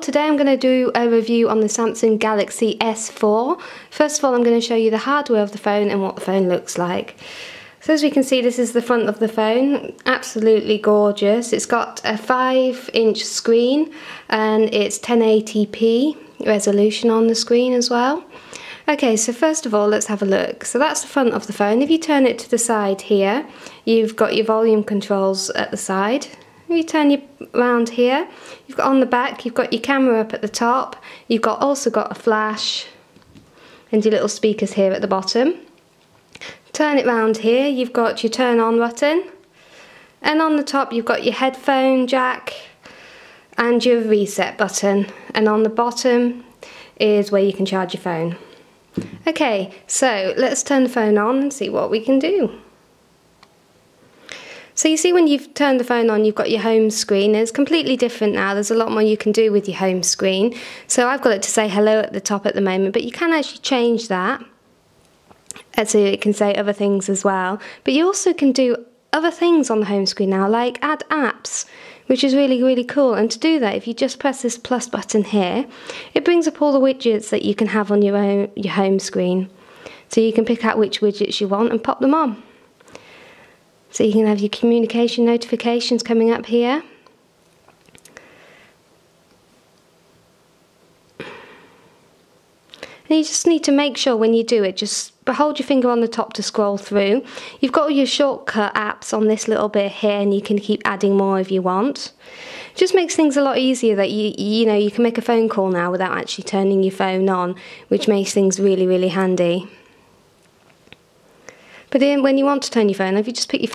today I'm going to do a review on the Samsung Galaxy S4. First of all, I'm going to show you the hardware of the phone and what the phone looks like. So as we can see, this is the front of the phone. Absolutely gorgeous. It's got a 5-inch screen and it's 1080p resolution on the screen as well. Okay, so first of all, let's have a look. So that's the front of the phone. If you turn it to the side here, you've got your volume controls at the side. If you turn you around here, you've got on the back, you've got your camera up at the top, you've also got a flash and your little speakers here at the bottom. Turn it round here, you've got your turn on button, and on the top you've got your headphone jack and your reset button, and on the bottom is where you can charge your phone. Okay, so let's turn the phone on and see what we can do. So you see when you've turned the phone on, you've got your home screen. It's completely different now. There's a lot more you can do with your home screen. So I've got it to say hello at the top at the moment, but you can actually change that. So it can say other things as well. But you also can do other things on the home screen now, like add apps, which is really, really cool. And to do that, if you just press this plus button here, it brings up all the widgets that you can have on your home screen. So you can pick out which widgets you want and pop them on. So you can have your communication notifications coming up here. And you just need to make sure when you do it, just hold your finger on the top to scroll through. You've got all your shortcut apps on this little bit here, and you can keep adding more if you want. It just makes things a lot easier that you can make a phone call now without actually turning your phone on, which makes things really, really handy. But then when you want to turn your phone on, if you just pick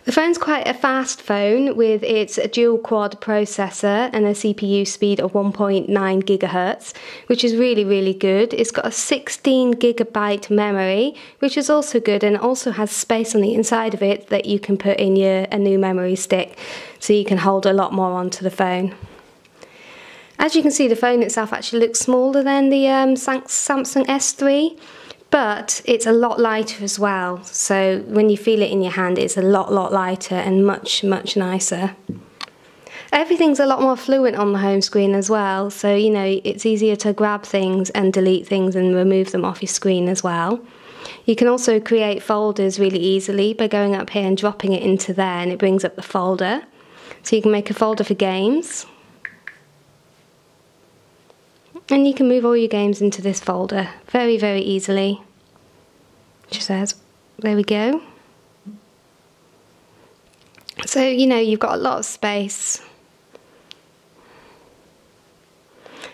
the phone's quite a fast phone with its dual quad processor and a CPU speed of 1.9 gigahertz, which is really, really good. It's got a 16 gigabyte memory, which is also good, and it also has space on the inside of it that you can put in a new memory stick, so you can hold a lot more onto the phone. As you can see, the phone itself actually looks smaller than the Samsung S3. But it's a lot lighter as well, so when you feel it in your hand, it's a lot lighter and much nicer. Everything's a lot more fluent on the home screen as well, so it's easier to grab things and delete things and remove them off your screen as well. You can also create folders really easily by going up here and dropping it into there, and it brings up the folder. So you can make a folder for games. And you can move all your games into this folder very, very easily. Just as, there we go. So, you've got a lot of space.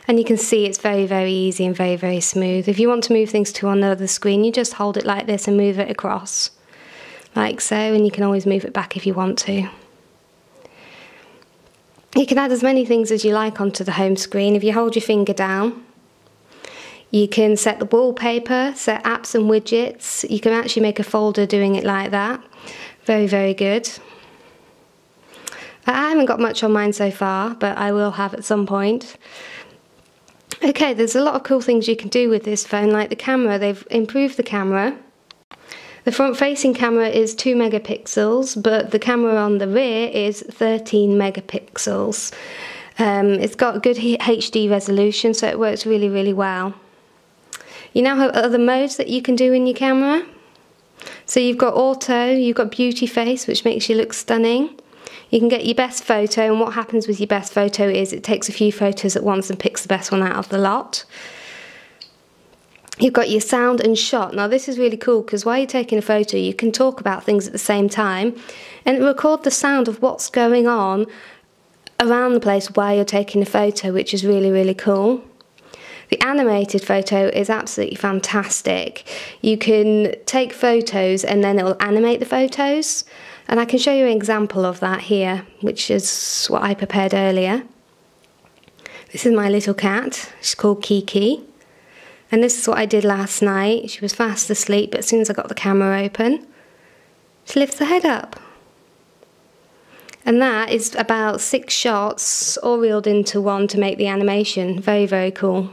And you can see it's very, very easy and very, very smooth. If you want to move things to another screen, you just hold it like this and move it across. Like so, and you can always move it back if you want to. You can add as many things as you like onto the home screen. If you hold your finger down, you can set the wallpaper, set apps and widgets. You can actually make a folder doing it like that. Very, very good. I haven't got much on mine so far, but I will have at some point. Okay, there's a lot of cool things you can do with this phone, like the camera. They've improved the camera. The front-facing camera is 2 megapixels, but the camera on the rear is 13 megapixels. It's got good HD resolution, so it works really, really well. You now have other modes that you can do in your camera. So you've got auto, you've got beauty face, which makes you look stunning. You can get your best photo, and what happens with your best photo is it takes a few photos at once and picks the best one out of the lot. You've got your sound and shot. Now this is really cool because while you're taking a photo, you can talk about things at the same time and record the sound of what's going on around the place while you're taking a photo, which is really, really cool. The animated photo is absolutely fantastic. You can take photos and then it will animate the photos. And I can show you an example of that here, which is what I prepared earlier. This is my little cat. She's called Kiki. And this is what I did last night. She was fast asleep, but as soon as I got the camera open, she lifts her head up. And that is about 6 shots all reeled into one to make the animation. Very, very cool.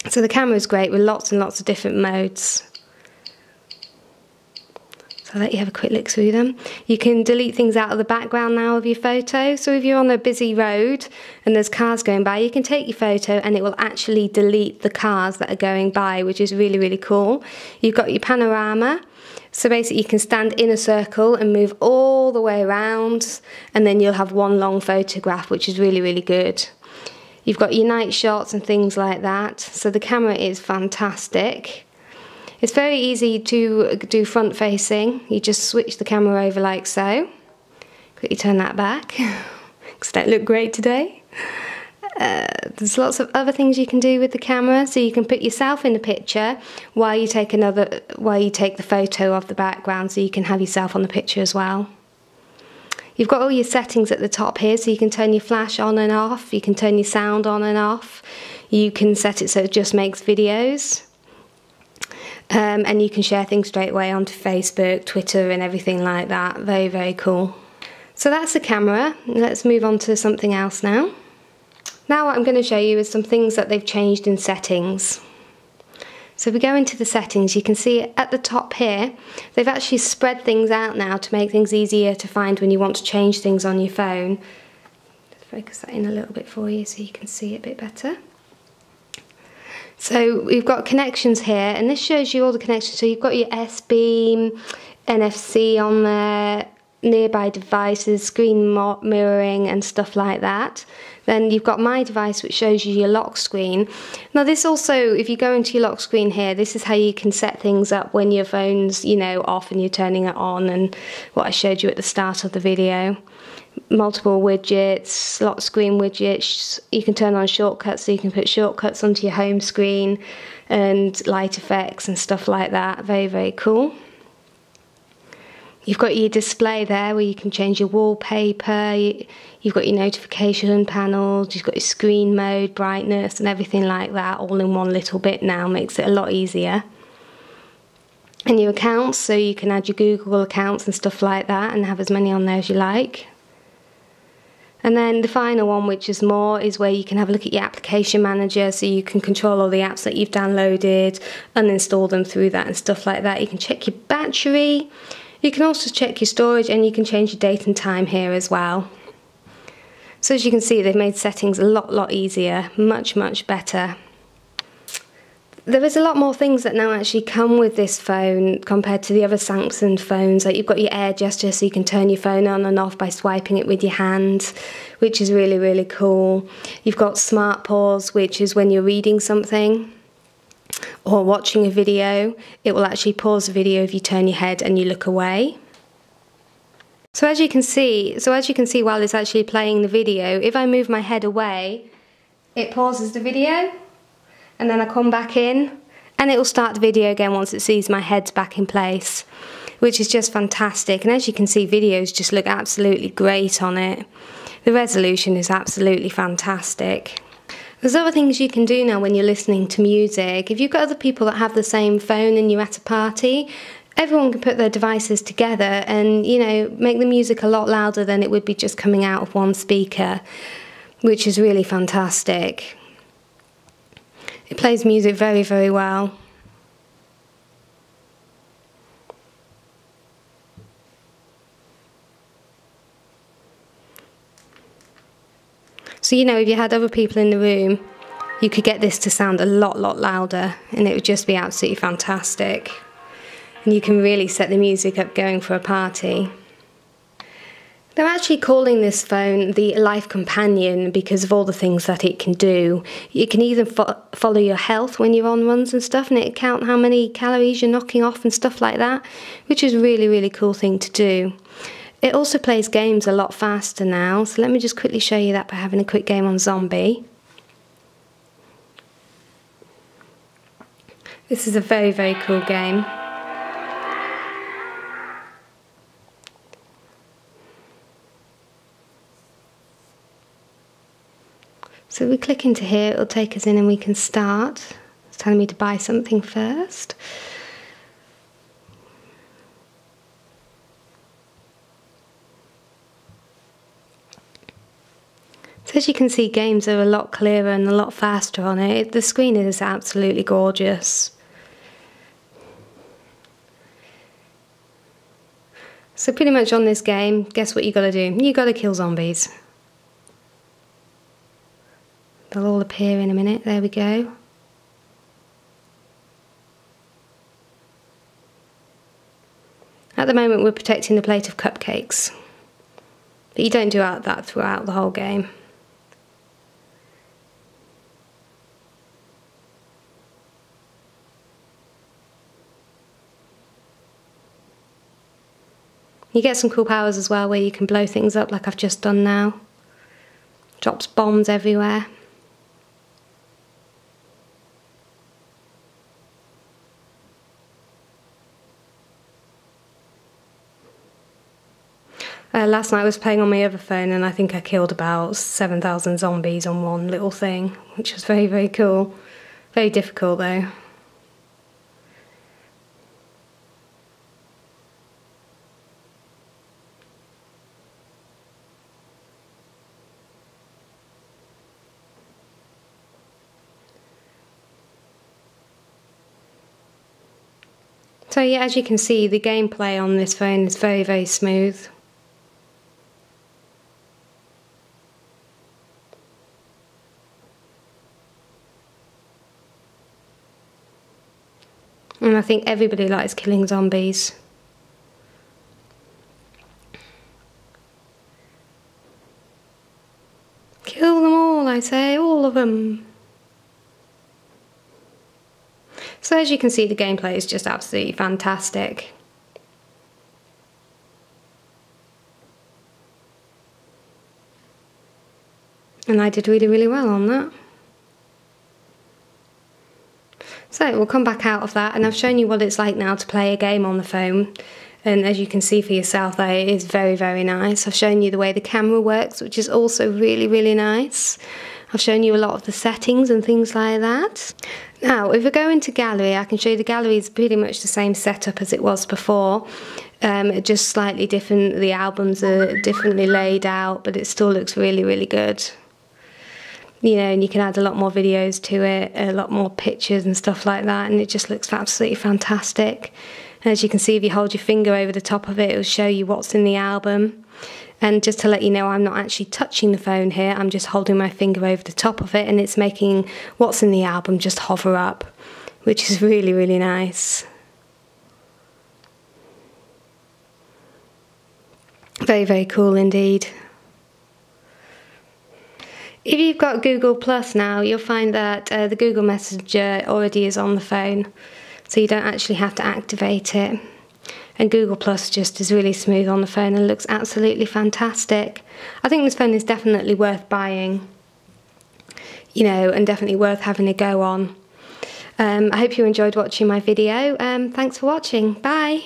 So the camera is great with lots and lots of different modes. So So I'll let you have a quick look through them. You can delete things out of the background now of your photo. So if you're on a busy road and there's cars going by, you can take your photo and it will actually delete the cars that are going by, which is really, really cool. You've got your panorama. So basically you can stand in a circle and move all the way around, and then you'll have one long photograph, which is really, really good. You've got your night shots and things like that. So the camera is fantastic. It's very easy to do front facing. You just switch the camera over like so. Quickly turn that back, because that look great today. There's lots of other things you can do with the camera. So you can put yourself in the picture while you take the photo of the background, so you can have yourself on the picture as well. You've got all your settings at the top here, so you can turn your flash on and off, you can turn your sound on and off, you can set it so it just makes videos. And you can share things straight away onto Facebook, Twitter and everything like that. Very, very cool. So that's the camera. Let's move on to something else now. Now what I'm going to show you is some things that they've changed in settings. So if we go into the settings, you can see at the top here, they've actually spread things out now to make things easier to find when you want to change things on your phone. Just focus that in a little bit for you so you can see it a bit better. So we've got connections here, and this shows you all the connections. So you've got your S-Beam, NFC on there, nearby devices, screen mirroring and stuff like that. Then you've got My Device, which shows you your lock screen. Now this also, if you go into your lock screen here, this is how you can set things up when your phone's, you know, off and you're turning it on, and what I showed you at the start of the video. Multiple widgets, lock screen widgets. You can turn on shortcuts, so you can put shortcuts onto your home screen and light effects and stuff like that. Very, very cool. You've got your display there where you can change your wallpaper, you've got your notification panels, you've got your screen mode, brightness and everything like that all in one little bit now. Makes it a lot easier. And your accounts, so you can add your Google accounts and stuff like that and have as many on there as you like. And then the final one, which is more, is where you can have a look at your application manager, so you can control all the apps that you've downloaded, uninstall them through that and stuff like that. You can check your battery, you can also check your storage, and you can change your date and time here as well. So as you can see, they've made settings a lot easier, much better. There is a lot more things that now actually come with this phone compared to the other Samsung phones. Like you've got your air gesture, so you can turn your phone on and off by swiping it with your hand, which is really cool. You've got Smart Pause, which is when you're reading something or watching a video, it will actually pause the video if you turn your head and you look away. So as you can see while it's actually playing the video, if I move my head away, it pauses the video. And then I come back in and it will start the video again once it sees my head's back in place, which is just fantastic. And as you can see, videos just look absolutely great on it. The resolution is absolutely fantastic. There's other things you can do now when you're listening to music. If you've got other people that have the same phone and you're at a party, everyone can put their devices together and, you know, make the music a lot louder than it would be just coming out of one speaker, which is really fantastic. It plays music very well. So, you know, if you had other people in the room, you could get this to sound a lot louder, and it would just be absolutely fantastic. And you can really set the music up going for a party. They're actually calling this phone the Life Companion because of all the things that it can do. You can even follow your health when you're on runs and stuff, and it count how many calories you're knocking off and stuff like that, which is a really cool thing to do. It also plays games a lot faster now, so let me just quickly show you that by having a quick game on Zombie. This is a very cool game. So we click into here, it'll take us in and we can start. It's telling me to buy something first. So as you can see, games are a lot clearer and a lot faster on it. The screen is absolutely gorgeous. So pretty much on this game, guess what you gotta do? You gotta kill zombies. They'll all appear in a minute, there we go. At the moment we're protecting the plate of cupcakes. But you don't do that throughout the whole game. You get some cool powers as well where you can blow things up like I've just done now. Drops bombs everywhere. Last night I was playing on my other phone and I think I killed about 7,000 zombies on one little thing, which was very, very cool. Very difficult though. So yeah, as you can see, the gameplay on this phone is very, very smooth. And I think everybody likes killing zombies. Kill them all, I say, all of them. So as you can see, the gameplay is just absolutely fantastic. And I did really, really well on that. So we'll come back out of that, and I've shown you what it's like now to play a game on the phone. And as you can see for yourself, that it is very, very nice. I've shown you the way the camera works, which is also really, really nice. I've shown you a lot of the settings and things like that. Now, if we go into gallery, I can show you the gallery is pretty much the same setup as it was before. Just slightly different. The albums are differently laid out, but it still looks really, really good. You know, and you can add a lot more videos to it, a lot more pictures and stuff like that, and it just looks absolutely fantastic. And as you can see, if you hold your finger over the top of it, it will show you what's in the album. And just to let you know, I'm not actually touching the phone here, I'm just holding my finger over the top of it, and it's making what's in the album just hover up, which is really, really nice. Very, very cool indeed. If you've got Google Plus now, you'll find that the Google Messenger already is on the phone, so you don't actually have to activate it. And Google Plus just is really smooth on the phone and looks absolutely fantastic. I think this phone is definitely worth buying, you know, and definitely worth having a go on. I hope you enjoyed watching my video. Thanks for watching. Bye.